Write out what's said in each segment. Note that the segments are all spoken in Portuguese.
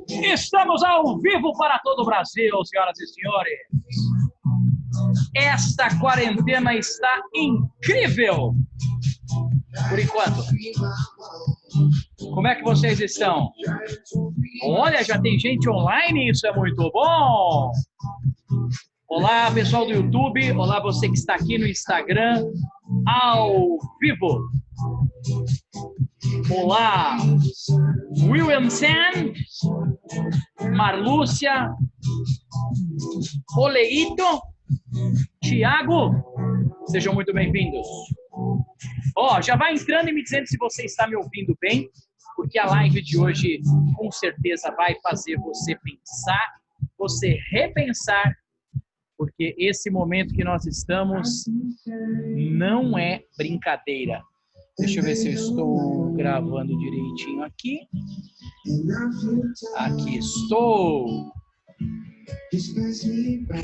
Estamos ao vivo para todo o Brasil, senhoras e senhores. Esta quarentena está incrível. Por enquanto. Como é que vocês estão? Olha, já tem gente online, isso é muito bom. Olá, pessoal do YouTube. Olá, você que está aqui no Instagram, ao vivo. Olá, William San, Marlúcia, Oleito, Tiago, sejam muito bem-vindos. Ó, já vai entrando e me dizendo se você está me ouvindo bem, porque a live de hoje com certeza vai fazer você pensar, você repensar, porque esse momento que nós estamos não é brincadeira. Deixa eu ver se eu estou gravando direitinho aqui. Aqui estou.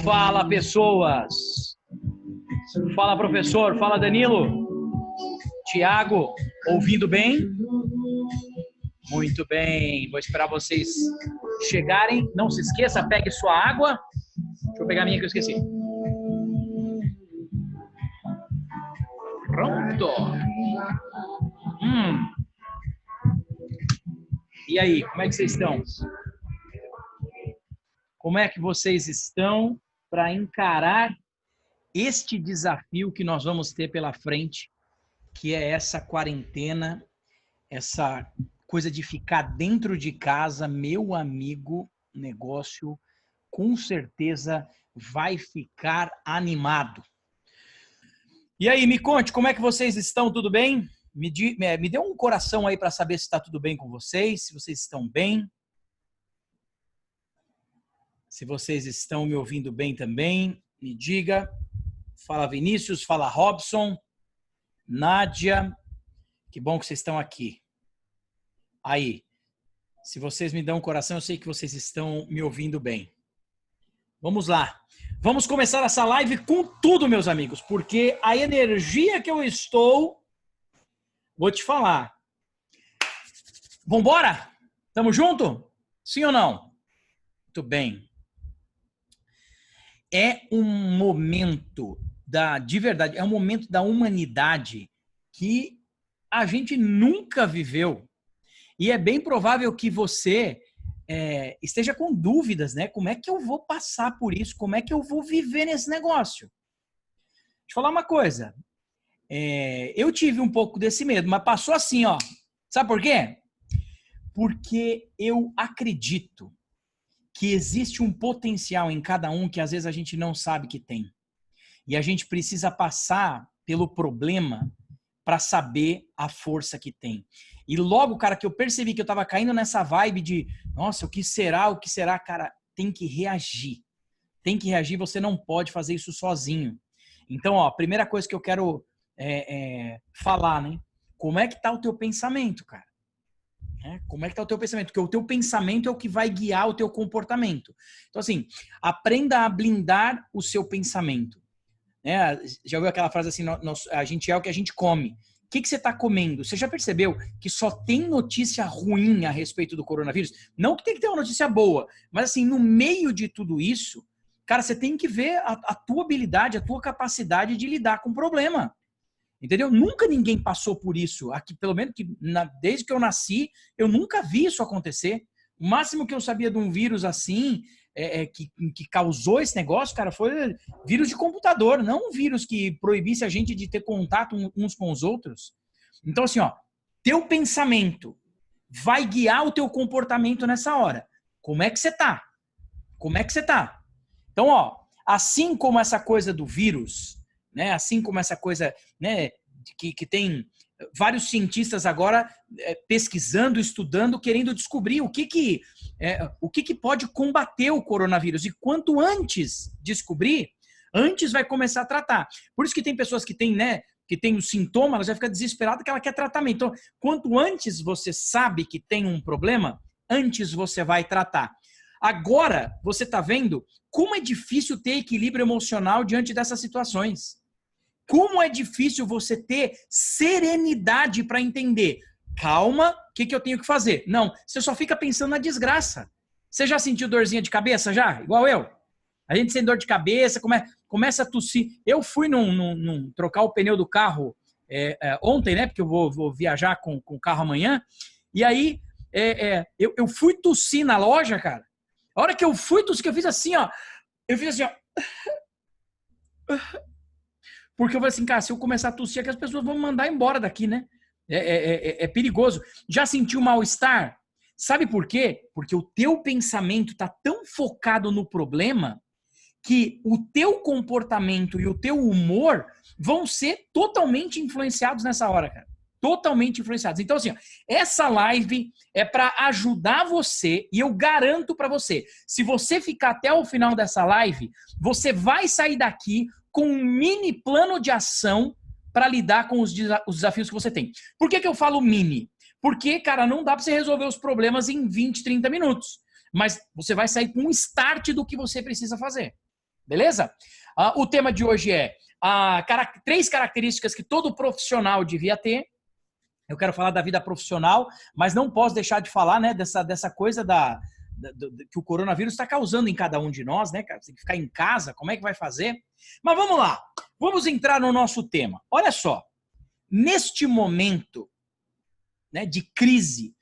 Fala, pessoas. Fala, professor. Fala, Danilo. Tiago, ouvindo bem? Muito bem. Vou esperar vocês chegarem. Não se esqueça, pegue sua água. Deixa eu pegar a minha que eu esqueci. Pronto. E aí, como é que vocês estão? Como é que vocês estão para encarar este desafio que nós vamos ter pela frente, que é essa quarentena, essa coisa de ficar dentro de casa, meu amigo, negócio com certeza vai ficar animado. E aí, me conte, como é que vocês estão? Tudo bem? Me dê um coração aí para saber se está tudo bem com vocês, se vocês estão bem. Se vocês estão me ouvindo bem também, me diga. Fala Vinícius, fala Robson, Nádia, que bom que vocês estão aqui. Aí, se vocês me dão um coração, eu sei que vocês estão me ouvindo bem. Vamos lá. Vamos começar essa live com tudo, meus amigos, porque a energia que eu estou, vou te falar. Vambora? Tamo junto? Sim ou não? Muito bem. É um momento de verdade, é um momento da humanidade que a gente nunca viveu. E é bem provável que você esteja com dúvidas, né? Como é que eu vou passar por isso? Como é que eu vou viver nesse negócio? Deixa eu falar uma coisa. Eu tive um pouco desse medo, mas passou assim, ó. Sabe por quê? Porque eu acredito que existe um potencial em cada um que às vezes a gente não sabe que tem. E a gente precisa passar pelo problema para saber a força que tem. E logo, cara, que eu percebi que eu tava caindo nessa vibe de, nossa, o que será? Cara, tem que reagir. Tem que reagir, você não pode fazer isso sozinho. Então, ó, a primeira coisa que eu quero falar, né? Como é que tá o teu pensamento, cara? Como é que tá o teu pensamento? Porque o teu pensamento é o que vai guiar o teu comportamento. Então, assim, aprenda a blindar o seu pensamento. Já ouviu aquela frase assim, a gente é o que a gente come. O que você está comendo? Você já percebeu que só tem notícia ruim a respeito do coronavírus? Não que tem que ter uma notícia boa, mas assim, no meio de tudo isso, cara, você tem que ver a tua habilidade, a tua capacidade de lidar com o problema. Entendeu? Nunca ninguém passou por isso. Aqui, pelo menos desde que eu nasci, eu nunca vi isso acontecer. O máximo que eu sabia de um vírus assim, que causou esse negócio, cara, foi vírus de computador, não um vírus que proibisse a gente de ter contato uns com os outros. Então, assim, ó, teu pensamento vai guiar o teu comportamento nessa hora. Como é que você tá? Como é que você tá? Então, ó, assim como essa coisa do vírus, né, assim como essa coisa, né, que tem vários cientistas agora pesquisando, estudando, querendo descobrir o que pode combater o coronavírus. E quanto antes descobrir, antes vai começar a tratar. Por isso que tem pessoas que têm, né, que tem o sintoma, ela já fica desesperada que ela quer tratamento. Então, quanto antes você sabe que tem um problema, antes você vai tratar. Agora, você está vendo como é difícil ter equilíbrio emocional diante dessas situações. Como é difícil você ter serenidade para entender. calma, o que eu tenho que fazer? Não, você só fica pensando na desgraça. Você já sentiu dorzinha de cabeça já? Igual eu? A gente sem dor de cabeça, começa a tossir. Eu fui trocar o pneu do carro ontem, né? Porque eu vou viajar com o carro amanhã. E aí, eu fui tossir na loja, cara. A hora que eu fui tossir, que eu fiz assim, ó. Eu fiz assim, ó. Porque eu falei assim, cara, se eu começar a tossir, é que as pessoas vão me mandar embora daqui, né? É perigoso. Já sentiu mal-estar? Sabe por quê? Porque o teu pensamento tá tão focado no problema que o teu comportamento e o teu humor vão ser totalmente influenciados nessa hora, cara. Totalmente influenciados. Então, assim, ó, essa live é para ajudar você, e eu garanto para você, se você ficar até o final dessa live, você vai sair daqui com um mini plano de ação para lidar com os desafios que você tem. Por que eu falo mini? Porque, cara, não dá para você resolver os problemas em 20, 30 minutos. Mas você vai sair com um start do que você precisa fazer. Beleza? O tema de hoje é 3 características que todo profissional devia ter. Eu quero falar da vida profissional, mas não posso deixar de falar, né, dessa coisa que o coronavírus está causando em cada um de nós, né, cara? Você tem que ficar em casa, como é que vai fazer? Mas vamos lá, vamos entrar no nosso tema. Olha só, neste momento, né, de crise,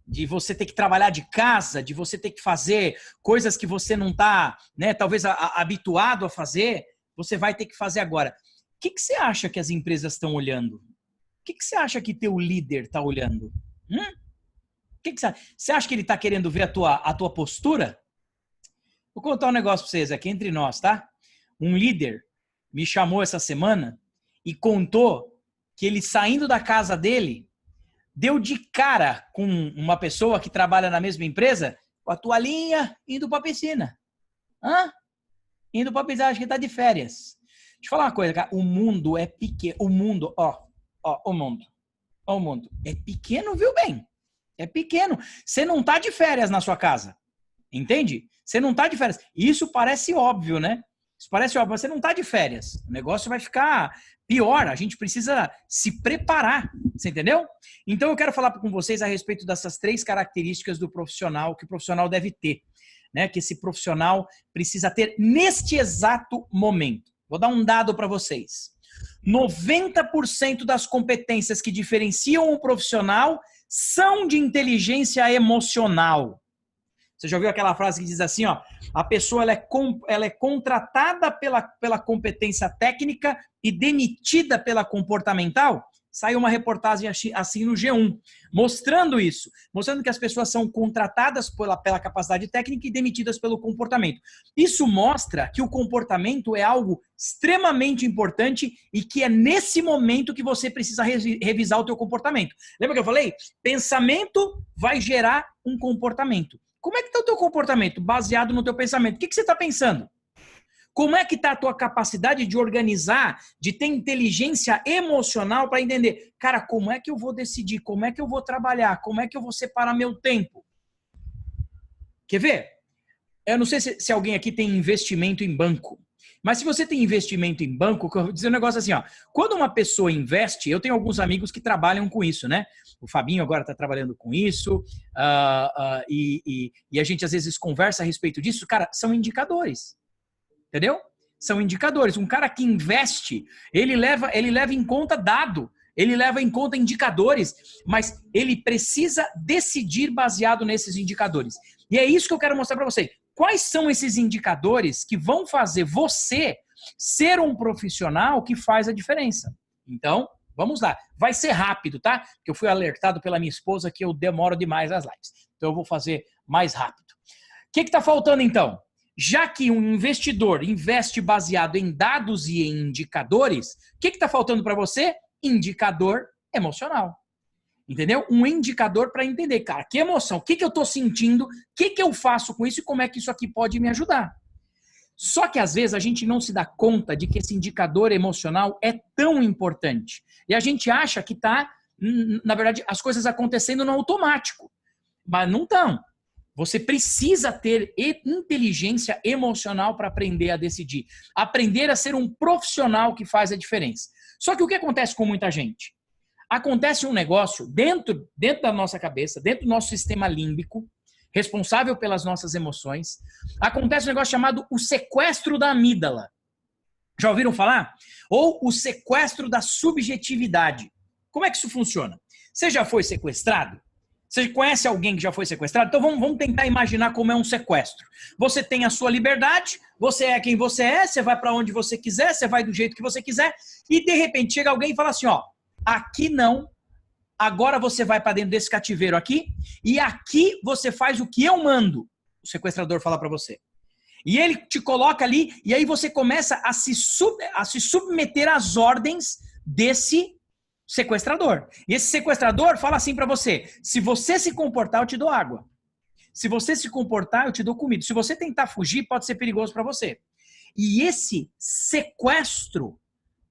de você ter que trabalhar de casa, de você ter que fazer coisas que você não está, né, talvez habituado a fazer, você vai ter que fazer agora. O que você acha que as empresas estão olhando? O que você acha que teu líder está olhando? Você acha que ele está querendo ver a tua postura? Vou contar um negócio para vocês aqui entre nós, tá? Um líder me chamou essa semana e contou que ele saindo da casa dele deu de cara com uma pessoa que trabalha na mesma empresa com a toalhinha indo para a piscina. Indo para a piscina, acho que está de férias. Deixa eu falar uma coisa, cara. O mundo é pequeno. O mundo, o mundo é pequeno, viu bem? É pequeno. Você não tá de férias na sua casa. Entende? Você não tá de férias. Isso parece óbvio, né? Isso parece óbvio, mas você não tá de férias. O negócio vai ficar pior. A gente precisa se preparar. Você entendeu? Então eu quero falar com vocês a respeito dessas 3 características do profissional que o profissional deve ter, né? Que esse profissional precisa ter neste exato momento. Vou dar um dado para vocês. 90% das competências que diferenciam um profissional são de inteligência emocional. Você já ouviu aquela frase que diz assim, ó, a pessoa ela é contratada pela competência técnica e demitida pela comportamental? Saiu uma reportagem assim no G1, mostrando isso, mostrando que as pessoas são contratadas pela capacidade técnica e demitidas pelo comportamento. Isso mostra que o comportamento é algo extremamente importante e que é nesse momento que você precisa revisar o teu comportamento. Lembra que eu falei? Pensamento vai gerar um comportamento. Como é que está o teu comportamento baseado no teu pensamento? O que você está pensando? Como é que está a tua capacidade de organizar, de ter inteligência emocional para entender, cara, como é que eu vou decidir, como é que eu vou trabalhar, como é que eu vou separar meu tempo? Quer ver? Eu não sei se alguém aqui tem investimento em banco, mas se você tem investimento em banco, eu vou dizer um negócio assim, ó, quando uma pessoa investe, eu tenho alguns amigos que trabalham com isso, né? O Fabinho agora está trabalhando com isso, e a gente às vezes conversa a respeito disso, cara, são indicadores. Entendeu? São indicadores. Um cara que investe, ele leva em conta dado, ele leva em conta indicadores, mas ele precisa decidir baseado nesses indicadores. E é isso que eu quero mostrar para você. Quais são esses indicadores que vão fazer você ser um profissional que faz a diferença? Então, vamos lá. Vai ser rápido, tá? Porque eu fui alertado pela minha esposa que eu demoro demais as lives. Então, eu vou fazer mais rápido. O que está faltando, então? Já que um investidor investe baseado em dados e em indicadores, o que está faltando para você? Indicador emocional. Entendeu? Um indicador para entender, cara, que emoção, o que eu estou sentindo, o que eu faço com isso e como é que isso aqui pode me ajudar. Só que às vezes a gente não se dá conta de que esse indicador emocional é tão importante. E a gente acha que está, na verdade, as coisas acontecendo no automático. Mas não estão. Você precisa ter inteligência emocional para aprender a decidir. Aprender a ser um profissional que faz a diferença. Só que o que acontece com muita gente? acontece um negócio dentro da nossa cabeça, dentro do nosso sistema límbico, responsável pelas nossas emoções. Acontece um negócio chamado o sequestro da amígdala. Já ouviram falar? Ou o sequestro da subjetividade. Como é que isso funciona? Você já foi sequestrado? Você conhece alguém que já foi sequestrado? Então vamos tentar imaginar como é um sequestro. Você tem a sua liberdade, você é quem você é, você vai para onde você quiser, você vai do jeito que você quiser, e de repente chega alguém e fala assim, ó, aqui não, agora você vai para dentro desse cativeiro aqui, e aqui você faz o que eu mando. O sequestrador fala para você. E ele te coloca ali, e aí você começa a se submeter às ordens desse sequestrador. E esse sequestrador fala assim para você, se você se comportar, eu te dou água. Se você se comportar, eu te dou comida. Se você tentar fugir, pode ser perigoso para você. E esse sequestro,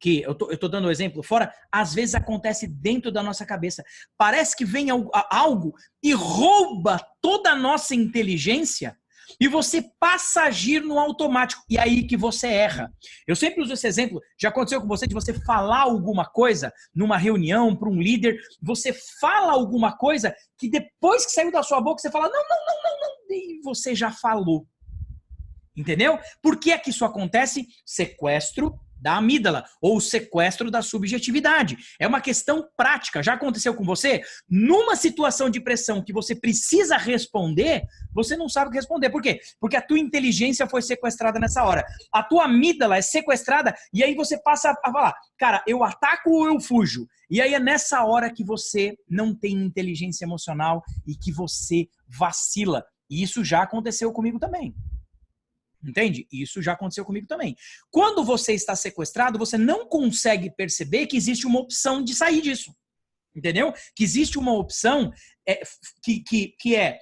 que eu tô dando um exemplo fora, às vezes acontece dentro da nossa cabeça. Parece que vem algo e rouba toda a nossa inteligência e você passa a agir no automático. E aí que você erra. Eu sempre uso esse exemplo. Já aconteceu com você de você falar alguma coisa numa reunião para um líder, você fala alguma coisa que depois que saiu da sua boca você fala não, e você já falou. Entendeu? Por que é que isso acontece? Sequestro da amígdala, ou sequestro da subjetividade. É uma questão prática. Já aconteceu com você? Numa situação de pressão que você precisa responder, você não sabe o que responder. Por quê? Porque a tua inteligência foi sequestrada nessa hora. A tua amígdala é sequestrada e aí você passa a falar, cara, eu ataco ou eu fujo? E aí é nessa hora que você não tem inteligência emocional e que você vacila. E isso já aconteceu comigo também. Entende? Isso já aconteceu comigo também. Quando você está sequestrado, você não consegue perceber que existe uma opção de sair disso. Entendeu? Que existe uma opção que é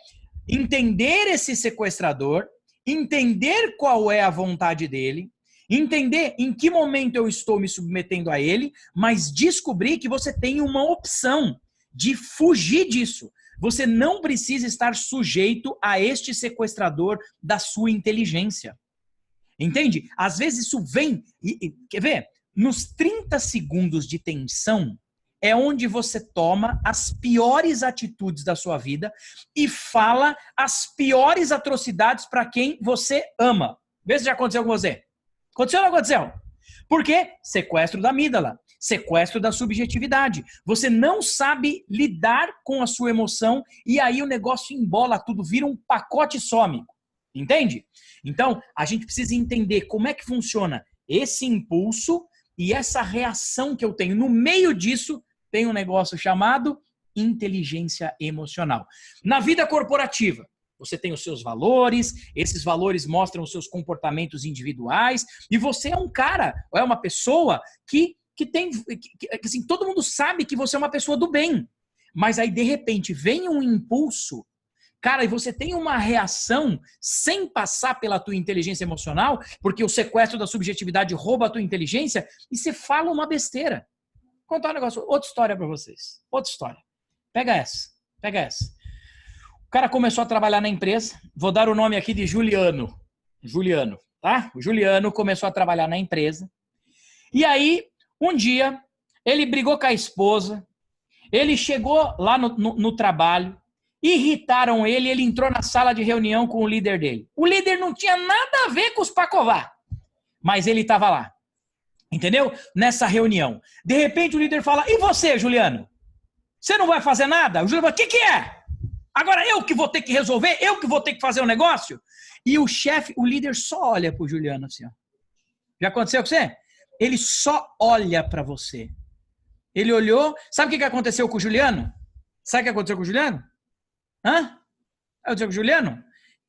entender esse sequestrador, entender qual é a vontade dele, entender em que momento eu estou me submetendo a ele, mas descobrir que você tem uma opção de fugir disso. Você não precisa estar sujeito a este sequestrador da sua inteligência. Entende? Às vezes isso vem, quer ver? Nos 30 segundos de tensão é onde você toma as piores atitudes da sua vida e fala as piores atrocidades para quem você ama. Vê se já aconteceu com você. Aconteceu ou não aconteceu? Por quê? Sequestro da amígdala. Sequestro da subjetividade. Você não sabe lidar com a sua emoção e aí o negócio embola tudo, vira um pacote some. Entende? Então, a gente precisa entender como é que funciona esse impulso e essa reação que eu tenho. No meio disso, tem um negócio chamado inteligência emocional. Na vida corporativa, você tem os seus valores, esses valores mostram os seus comportamentos individuais e você é um cara, ou é uma pessoa que assim, todo mundo sabe que você é uma pessoa do bem, mas aí de repente vem um impulso, cara, e você tem uma reação sem passar pela tua inteligência emocional, porque o sequestro da subjetividade rouba a tua inteligência e você fala uma besteira. Vou contar um negócio, outra história para vocês, outra história. Pega essa. O cara começou a trabalhar na empresa, vou dar o nome aqui de Juliano, tá? O Juliano começou a trabalhar na empresa e aí um dia, ele brigou com a esposa, ele chegou lá no trabalho, irritaram ele, ele entrou na sala de reunião com o líder dele. O líder não tinha nada a ver com os Pacová, mas ele estava lá, entendeu? Nessa reunião. De repente o líder fala, e você, Juliano? Você não vai fazer nada? O Juliano fala, o que é? Agora eu que vou ter que resolver? Eu que vou ter que fazer o negócio? E o chefe, o líder só olha pro Juliano assim, ó. Já aconteceu com você? Ele só olha para você. Ele olhou. Sabe o que aconteceu com o Juliano? Sabe o que aconteceu com o Juliano? Hã? Aconteceu com o Juliano?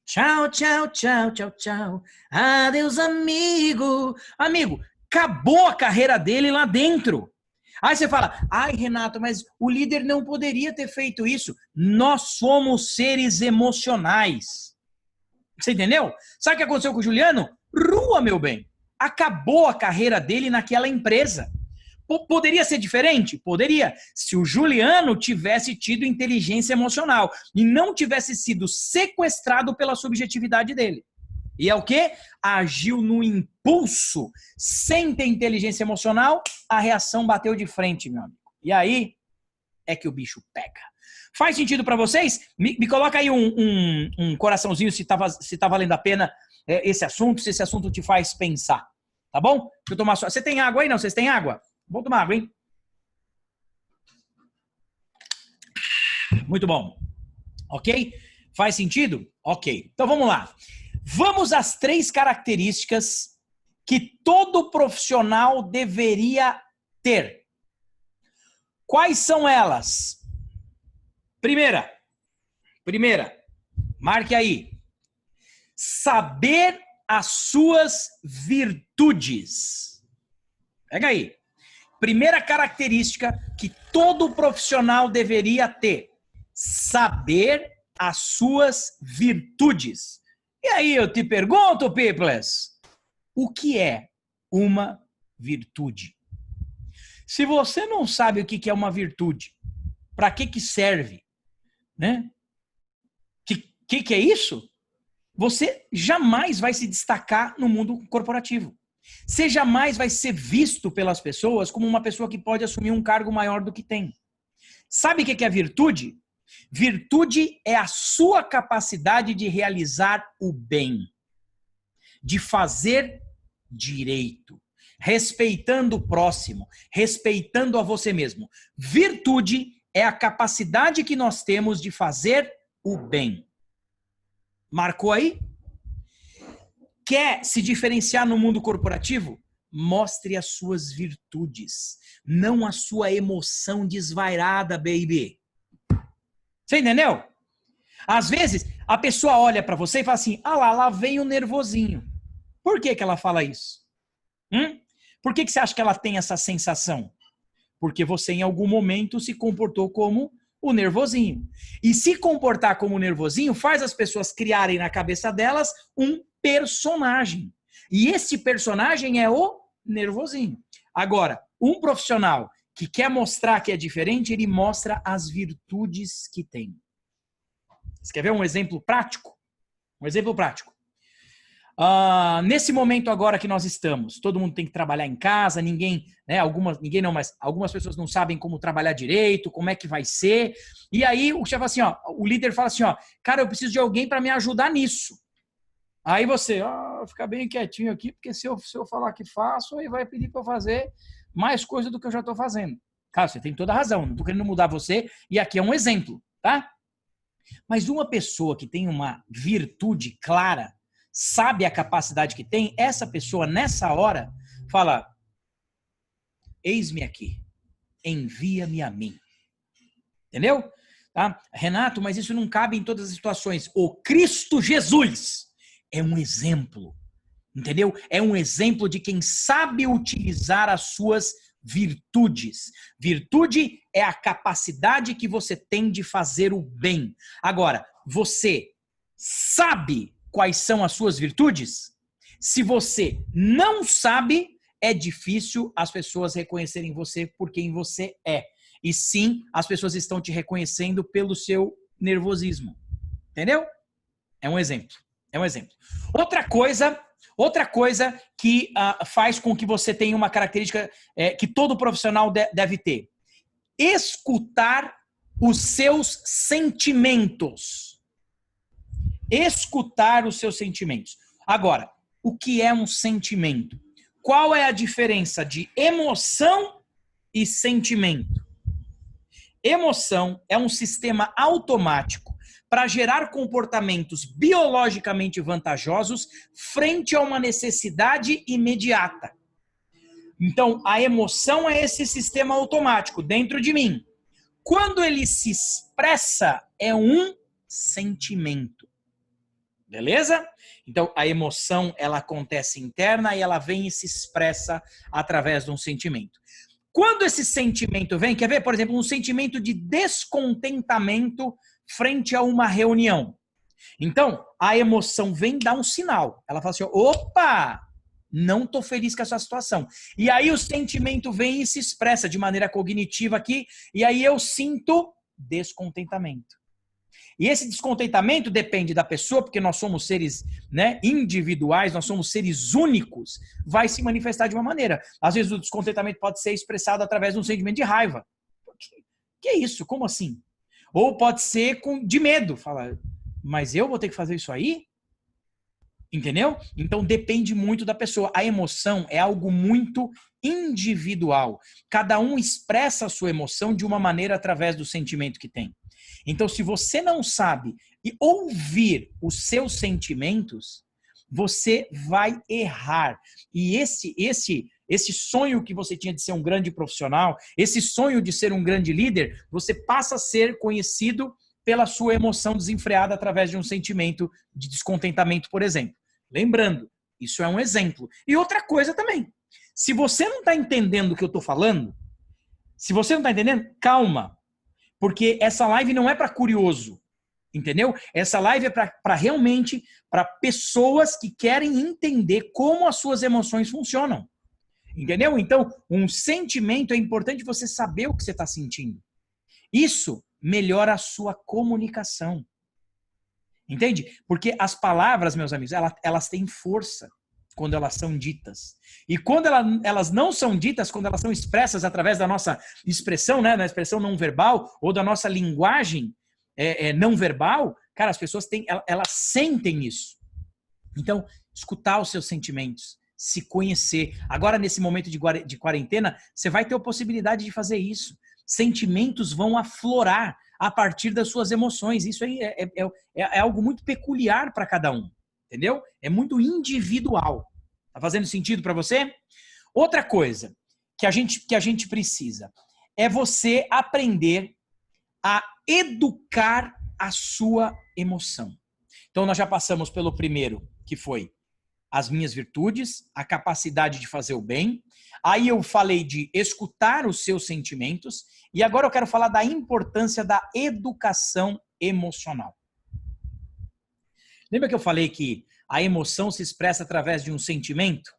Tchau, tchau, tchau, tchau, tchau. Adeus, amigo. Amigo, acabou a carreira dele lá dentro. Aí você fala, ai, Renato, mas o líder não poderia ter feito isso. Nós somos seres emocionais. Você entendeu? Sabe o que aconteceu com o Juliano? Rua, meu bem. Acabou a carreira dele naquela empresa. Poderia ser diferente? Poderia. Se o Juliano tivesse tido inteligência emocional e não tivesse sido sequestrado pela subjetividade dele. E é o quê? Agiu no impulso, sem ter inteligência emocional, a reação bateu de frente, meu amigo. E aí, é que o bicho pega. Faz sentido para vocês? Me coloca aí um coraçãozinho se tá valendo a pena esse assunto, se esse assunto te faz pensar. Tá bom? Deixa eu tomar só. Você tem água aí? Não, vocês têm água? Vou tomar água, hein? Muito bom. Ok? Faz sentido? Ok. Então vamos lá. Vamos às 3 características que todo profissional deveria ter. Quais são elas? Primeira, marque aí. Saber as suas virtudes. Pega aí. Primeira característica que todo profissional deveria ter. Saber as suas virtudes. E aí eu te pergunto, Peoples, o que é uma virtude? Se você não sabe o que é uma virtude, para que serve, né? Que é isso? Você jamais vai se destacar no mundo corporativo. Você jamais vai ser visto pelas pessoas como uma pessoa que pode assumir um cargo maior do que tem. Sabe o que é virtude? Virtude é a sua capacidade de realizar o bem, de fazer direito, respeitando o próximo, respeitando a você mesmo. Virtude é a capacidade que nós temos de fazer o bem. Marcou aí? Quer se diferenciar no mundo corporativo? Mostre as suas virtudes, não a sua emoção desvairada, baby. Você entendeu? Às vezes, a pessoa olha para você e fala assim, lá vem o nervosinho. Por que ela fala isso? Por que você acha que ela tem essa sensação? Porque você, em algum momento, se comportou como o nervosinho. E se comportar como o nervosinho faz as pessoas criarem na cabeça delas um personagem. E esse personagem é o nervosinho. Agora, um profissional que quer mostrar que é diferente, ele mostra as virtudes que tem. Você quer ver um exemplo prático? Um exemplo prático. Nesse momento agora que nós estamos, todo mundo tem que trabalhar em casa, mas algumas pessoas não sabem como trabalhar direito, como é que vai ser. E aí o chefe assim, o líder fala assim, cara, eu preciso de alguém para me ajudar nisso. Aí você, fica bem quietinho aqui, porque se eu falar que faço, aí vai pedir para eu fazer mais coisa do que eu já estou fazendo. Cara, você tem toda a razão, não estou querendo mudar você, e aqui é um exemplo, tá? Mas uma pessoa que tem uma virtude clara, sabe a capacidade que tem, essa pessoa, nessa hora, fala, eis-me aqui, envia-me a mim. Entendeu? Tá? Renato, mas isso não cabe em todas as situações. O Cristo Jesus é um exemplo, entendeu? É um exemplo de quem sabe utilizar as suas virtudes. Virtude é a capacidade que você tem de fazer o bem. Agora, você sabe quais são as suas virtudes? Se você não sabe, é difícil as pessoas reconhecerem você por quem você é. E sim, as pessoas estão te reconhecendo pelo seu nervosismo. Entendeu? É um exemplo. É um exemplo. Outra coisa que faz com que você tenha uma característica que todo profissional deve ter. Escutar os seus sentimentos. Escutar os seus sentimentos. Agora, o que é um sentimento? Qual é a diferença de emoção e sentimento? Emoção é um sistema automático para gerar comportamentos biologicamente vantajosos frente a uma necessidade imediata. Então, a emoção é esse sistema automático dentro de mim. Quando ele se expressa, é um sentimento. Beleza? Então, a emoção, ela acontece interna e ela vem e se expressa através de um sentimento. Quando esse sentimento vem, quer ver, por exemplo, um sentimento de descontentamento frente a uma reunião. Então, a emoção vem dar um sinal. Ela fala assim, opa, não estou feliz com essa situação. E aí o sentimento vem e se expressa de maneira cognitiva aqui, e aí eu sinto descontentamento. E esse descontentamento depende da pessoa, porque nós somos seres, né, individuais, nós somos seres únicos, vai se manifestar de uma maneira. Às vezes o descontentamento pode ser expressado através de um sentimento de raiva. Que isso? Como assim? Ou pode ser de medo. Fala, mas eu vou ter que fazer isso aí? Entendeu? Então depende muito da pessoa. A emoção é algo muito individual. Cada um expressa a sua emoção de uma maneira através do sentimento que tem. Então, se você não sabe ouvir os seus sentimentos, você vai errar. E esse sonho que você tinha de ser um grande profissional, esse sonho de ser um grande líder, você passa a ser conhecido pela sua emoção desenfreada através de um sentimento de descontentamento, por exemplo. Lembrando, isso é um exemplo. E outra coisa também, se você não está entendendo o que eu estou falando, se você não está entendendo, calma. Porque essa live não é para curioso, entendeu? Essa live é para realmente, para pessoas que querem entender como as suas emoções funcionam. Entendeu? Então, um sentimento é importante você saber o que você está sentindo. Isso melhora a sua comunicação. Entende? Porque as palavras, meus amigos, elas têm força quando elas são ditas. E quando elas não são ditas, quando elas são expressas através da nossa expressão, né, da expressão não verbal, ou da nossa linguagem não verbal, cara, as pessoas elas sentem isso. Então, escutar os seus sentimentos, se conhecer. Agora, nesse momento de quarentena, você vai ter a possibilidade de fazer isso. Sentimentos vão aflorar a partir das suas emoções. Isso aí é algo muito peculiar para cada um, entendeu? É muito individual. Tá fazendo sentido para você? Outra coisa que a gente precisa é você aprender a educar a sua emoção. Então, nós já passamos pelo primeiro, que foi as minhas virtudes, a capacidade de fazer o bem. Aí eu falei de escutar os seus sentimentos. E agora eu quero falar da importância da educação emocional. Lembra que eu falei que a emoção se expressa através de um sentimento?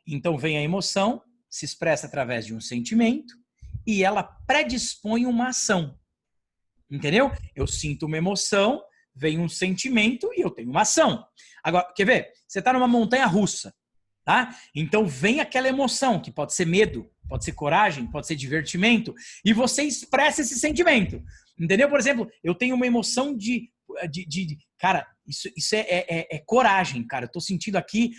Então vem a emoção, se expressa através de um sentimento e ela predispõe uma ação. Entendeu? Eu sinto uma emoção, vem um sentimento e eu tenho uma ação. Agora, quer ver? Você está numa montanha russa, tá? Então vem aquela emoção, que pode ser medo, pode ser coragem, pode ser divertimento, e você expressa esse sentimento. Entendeu? Por exemplo, eu tenho uma emoção de cara, isso é coragem, cara. Eu tô sentindo aqui,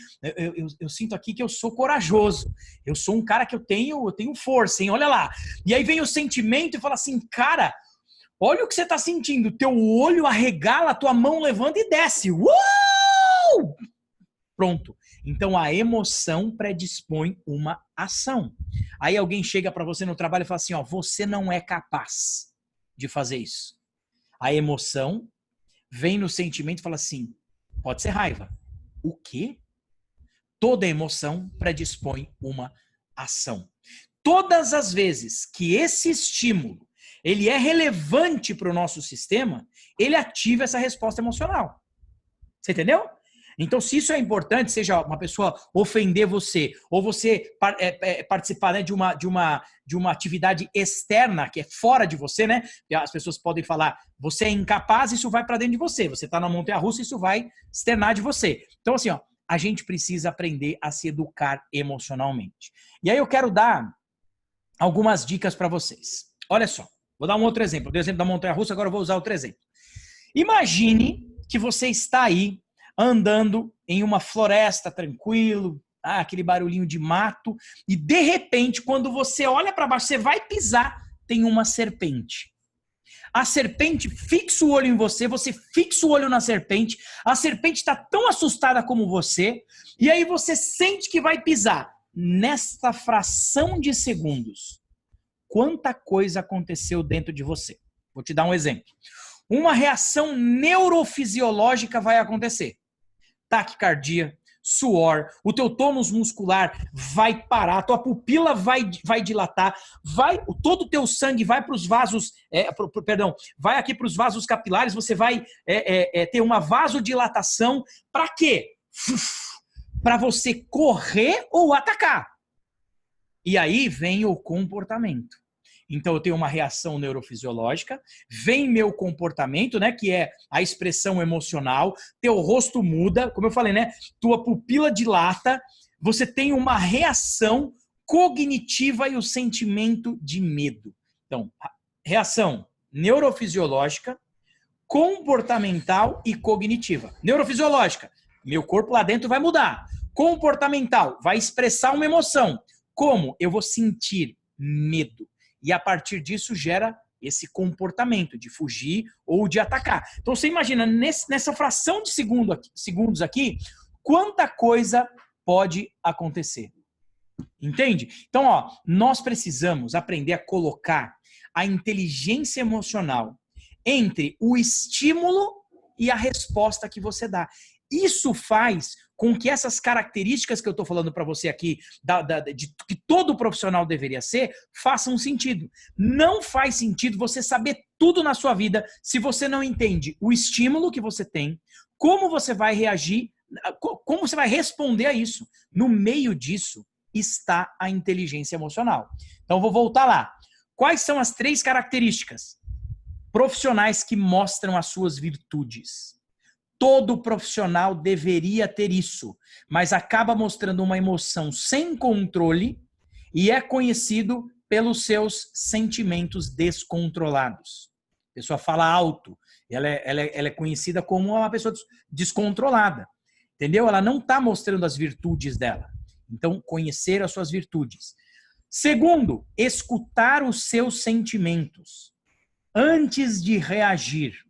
eu sinto aqui que eu sou corajoso. Eu sou um cara que eu tenho força, hein? Olha lá. E aí vem o sentimento e fala assim, cara, olha o que você está sentindo. Teu olho arregala, tua mão levanta e desce. Pronto. Então a emoção predispõe uma ação. Aí alguém chega para você no trabalho e fala assim, ó, você não é capaz de fazer isso. A emoção vem no sentimento e fala assim, pode ser raiva. O quê? Toda emoção predispõe uma ação. Todas as vezes que esse estímulo ele é relevante para o nosso sistema, ele ativa essa resposta emocional. Você entendeu? Então, se isso é importante, seja uma pessoa ofender você, ou você participar, né, de uma atividade externa, que é fora de você, né? As pessoas podem falar, você é incapaz, isso vai para dentro de você. Você está na montanha-russa, isso vai externar de você. Então, assim, ó, a gente precisa aprender a se educar emocionalmente. E aí eu quero dar algumas dicas para vocês. Olha só. Vou dar um outro exemplo. Eu dei o exemplo da montanha-russa, agora eu vou usar outro exemplo. Imagine que você está aí andando em uma floresta tranquilo, aquele barulhinho de mato, e de repente, quando você olha para baixo, você vai pisar, tem uma serpente. A serpente fixa o olho em você, você fixa o olho na serpente, a serpente está tão assustada como você, e aí você sente que vai pisar. Nesta fração de segundos, quanta coisa aconteceu dentro de você? Vou te dar um exemplo. Uma reação neurofisiológica vai acontecer. Taquicardia, suor, o teu tônus muscular vai parar, a tua pupila vai dilatar, todo o teu sangue vai para os vasos, vai aqui para os vasos capilares, você vai ter uma vasodilatação. Para quê? Para você correr ou atacar. E aí vem o comportamento. Então eu tenho uma reação neurofisiológica, vem meu comportamento, né, que é a expressão emocional, teu rosto muda, como eu falei, né, tua pupila dilata, você tem uma reação cognitiva e o sentimento de medo. Então, reação neurofisiológica, comportamental e cognitiva. Neurofisiológica, meu corpo lá dentro vai mudar. Comportamental, vai expressar uma emoção. Como? Eu vou sentir medo. E a partir disso gera esse comportamento de fugir ou de atacar. Então você imagina, nessa fração de segundos aqui, quanta coisa pode acontecer. Entende? Então, ó, nós precisamos aprender a colocar a inteligência emocional entre o estímulo e a resposta que você dá. Isso faz com que essas características que eu estou falando para você aqui, de que todo profissional deveria ser, façam sentido. Não faz sentido você saber tudo na sua vida se você não entende o estímulo que você tem, como você vai reagir, como você vai responder a isso. No meio disso está a inteligência emocional. Então, vou voltar lá. Quais são as 3 características profissionais que mostram as suas virtudes? Todo profissional deveria ter isso, mas acaba mostrando uma emoção sem controle e é conhecido pelos seus sentimentos descontrolados. A pessoa fala alto, ela é conhecida como uma pessoa descontrolada, entendeu? Ela não está mostrando as virtudes dela. Então, conhecer as suas virtudes. Segundo, escutar os seus sentimentos antes de reagir.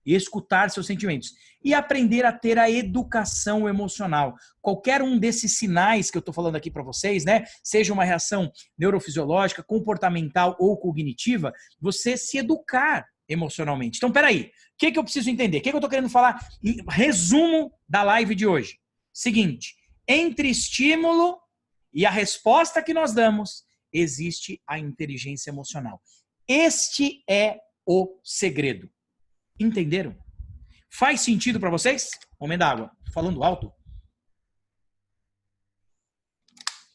Escutar seus sentimentos. E aprender a ter a educação emocional. Qualquer um desses sinais que eu estou falando aqui para vocês, né? Seja uma reação neurofisiológica, comportamental ou cognitiva, você se educar emocionalmente. Então, peraí. O que eu preciso entender? O que eu estou querendo falar? Resumo da live de hoje. Seguinte. Entre estímulo e a resposta que nós damos, existe a inteligência emocional. Este é o segredo. Entenderam? Faz sentido para vocês? Momento da água. Falando alto.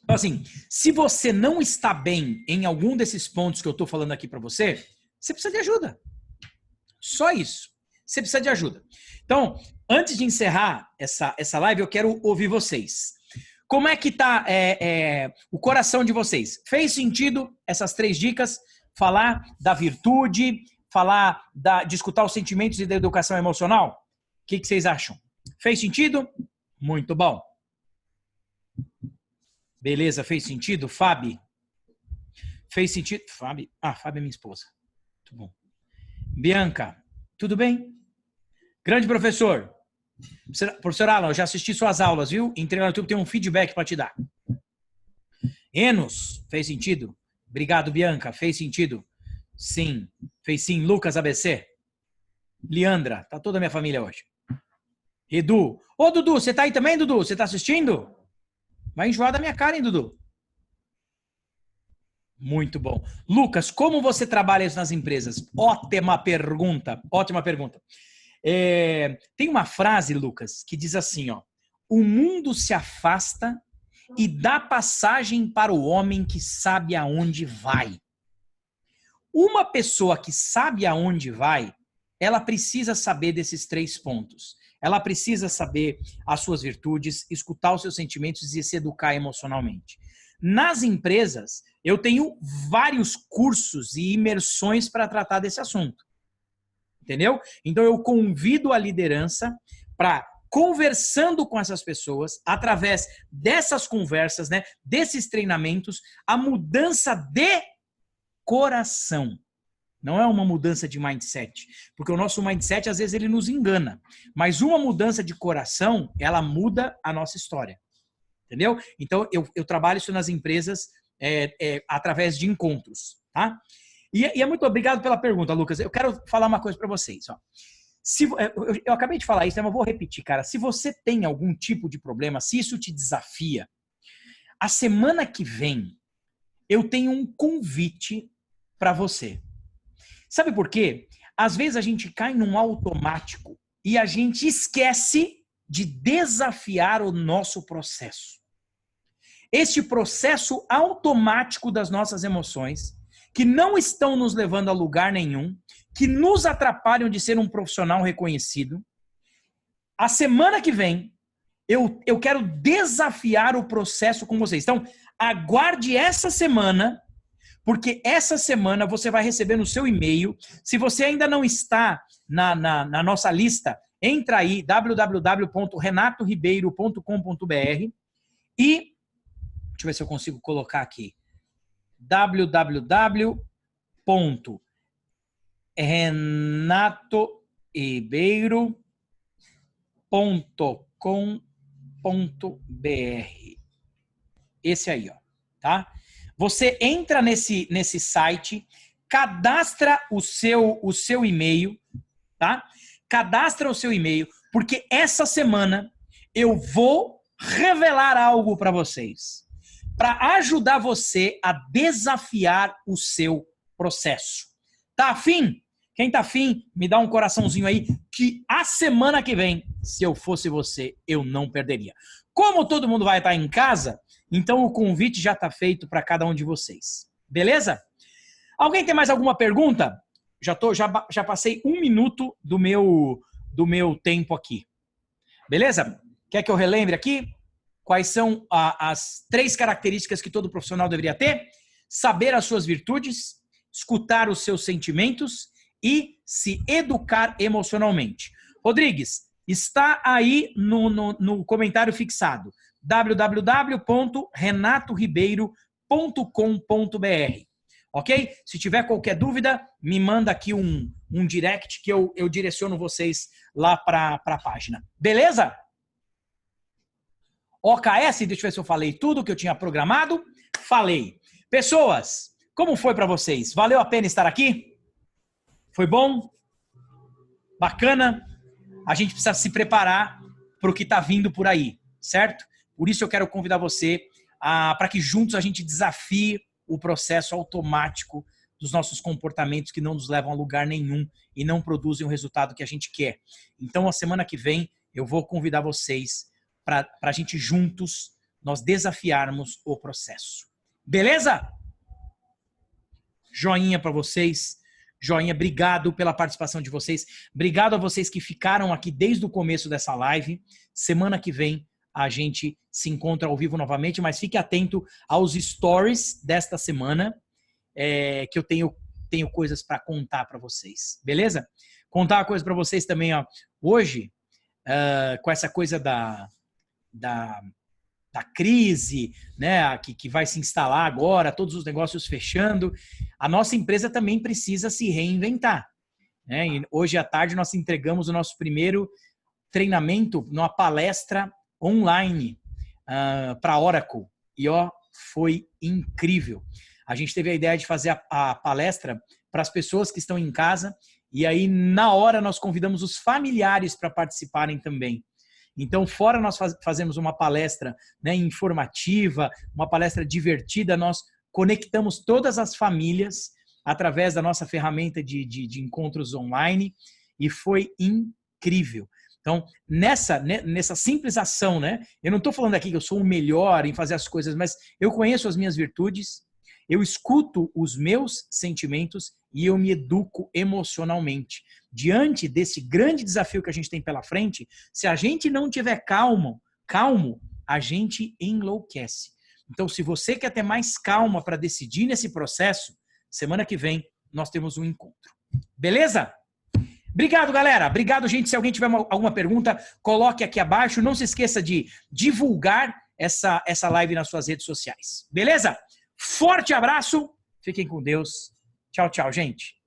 Então, assim, se você não está bem em algum desses pontos que eu estou falando aqui para você, você precisa de ajuda. Só isso. Você precisa de ajuda. Então, antes de encerrar essa live, eu quero ouvir vocês. Como é que está o coração de vocês? Fez sentido essas 3 dicas? Falar da virtude, falar de escutar os sentimentos e da educação emocional? O que vocês acham? Fez sentido? Muito bom. Beleza, fez sentido? Fábio? Fez sentido? Fábio é minha esposa. Muito bom. Bianca, tudo bem? Grande professor. Professor Alan, eu já assisti suas aulas, viu? Entrei no YouTube, tem um feedback para te dar. Enos, fez sentido? Obrigado, Bianca. Fez sentido? Sim. Fez sim. Lucas ABC. Leandra, tá toda a minha família hoje. Edu. Ô, Dudu, você tá aí também, Dudu? Você tá assistindo? Vai enjoar da minha cara, hein, Dudu? Muito bom. Lucas, como você trabalha isso nas empresas? Ótima pergunta. Ótima pergunta. Tem uma frase, Lucas, que diz assim, ó. O mundo se afasta e dá passagem para o homem que sabe aonde vai. Uma pessoa que sabe aonde vai, ela precisa saber desses 3 pontos. Ela precisa saber as suas virtudes, escutar os seus sentimentos e se educar emocionalmente. Nas empresas, eu tenho vários cursos e imersões para tratar desse assunto. Entendeu? Então, eu convido a liderança para, conversando com essas pessoas, através dessas conversas, né, desses treinamentos, a mudança de coração. Não é uma mudança de mindset, porque o nosso mindset, às vezes, ele nos engana. Mas uma mudança de coração, ela muda a nossa história. Entendeu? Então, eu trabalho isso nas empresas através de encontros. Tá? E é muito obrigado pela pergunta, Lucas. Eu quero falar uma coisa para vocês. Ó. Eu acabei de falar isso, mas eu vou repetir, cara. Se você tem algum tipo de problema, se isso te desafia, a semana que vem eu tenho um convite para você. Sabe por quê? Às vezes a gente cai num automático e a gente esquece de desafiar o nosso processo. Este processo automático das nossas emoções, que não estão nos levando a lugar nenhum, que nos atrapalham de ser um profissional reconhecido. A semana que vem, eu quero desafiar o processo com vocês. Então, aguarde essa semana, porque essa semana você vai receber no seu e-mail. Se você ainda não está na nossa lista, entra aí, www.renatoribeiro.com.br e, deixa eu ver se eu consigo colocar aqui, www.renatoribeiro.com.br. Esse aí, ó, tá? Você entra nesse site, cadastra o seu e-mail, tá? Cadastra o seu e-mail, porque essa semana eu vou revelar algo para vocês, para ajudar você a desafiar o seu processo. Tá afim? Quem tá afim, me dá um coraçãozinho aí, que a semana que vem, se eu fosse você, eu não perderia. Como todo mundo vai estar em casa, então o convite já está feito para cada um de vocês. Beleza? Alguém tem mais alguma pergunta? Já passei 1 minuto do meu tempo aqui. Beleza? Quer que eu relembre aqui? Quais são as 3 características que todo profissional deveria ter? Saber as suas virtudes, escutar os seus sentimentos e se educar emocionalmente. Rodrigues, está aí no comentário fixado. www.renatoribeiro.com.br. Ok? Se tiver qualquer dúvida, me manda aqui um direct que eu direciono vocês lá para a página. Beleza? OKS, deixa eu ver se eu falei tudo que eu tinha programado. Falei. Pessoas, como foi para vocês? Valeu a pena estar aqui? Foi bom? Bacana? A gente precisa se preparar para o que está vindo por aí, certo? Por isso eu quero convidar você para que juntos a gente desafie o processo automático dos nossos comportamentos que não nos levam a lugar nenhum e não produzem o resultado que a gente quer. Então, a semana que vem, eu vou convidar vocês para a gente juntos, nós desafiarmos o processo. Beleza? Joinha para vocês. Joinha, obrigado pela participação de vocês. Obrigado a vocês que ficaram aqui desde o começo dessa live. Semana que vem a gente se encontra ao vivo novamente, mas fique atento aos stories desta semana, que eu tenho coisas para contar para vocês. Beleza? Contar uma coisa para vocês também, ó. Hoje, com essa coisa da crise, né, que vai se instalar agora, todos os negócios fechando, a nossa empresa também precisa se reinventar, né? E hoje à tarde nós entregamos o nosso primeiro treinamento numa palestra online para a Oracle e foi incrível. A gente teve a ideia de fazer a palestra para as pessoas que estão em casa e aí na hora nós convidamos os familiares para participarem também. Então, fora nós fazemos uma palestra, né, informativa, uma palestra divertida, nós conectamos todas as famílias através da nossa ferramenta de encontros online e foi incrível. Então, nessa simples ação, né, eu não estou falando aqui que eu sou o melhor em fazer as coisas, mas eu conheço as minhas virtudes, eu escuto os meus sentimentos e eu me educo emocionalmente. Diante desse grande desafio que a gente tem pela frente, se a gente não tiver calmo, a gente enlouquece. Então, se você quer ter mais calma para decidir nesse processo, semana que vem nós temos um encontro. Beleza? Obrigado, galera. Obrigado, gente. Se alguém tiver alguma pergunta, coloque aqui abaixo. Não se esqueça de divulgar essa live nas suas redes sociais. Beleza? Forte abraço. Fiquem com Deus. Tchau, tchau, gente.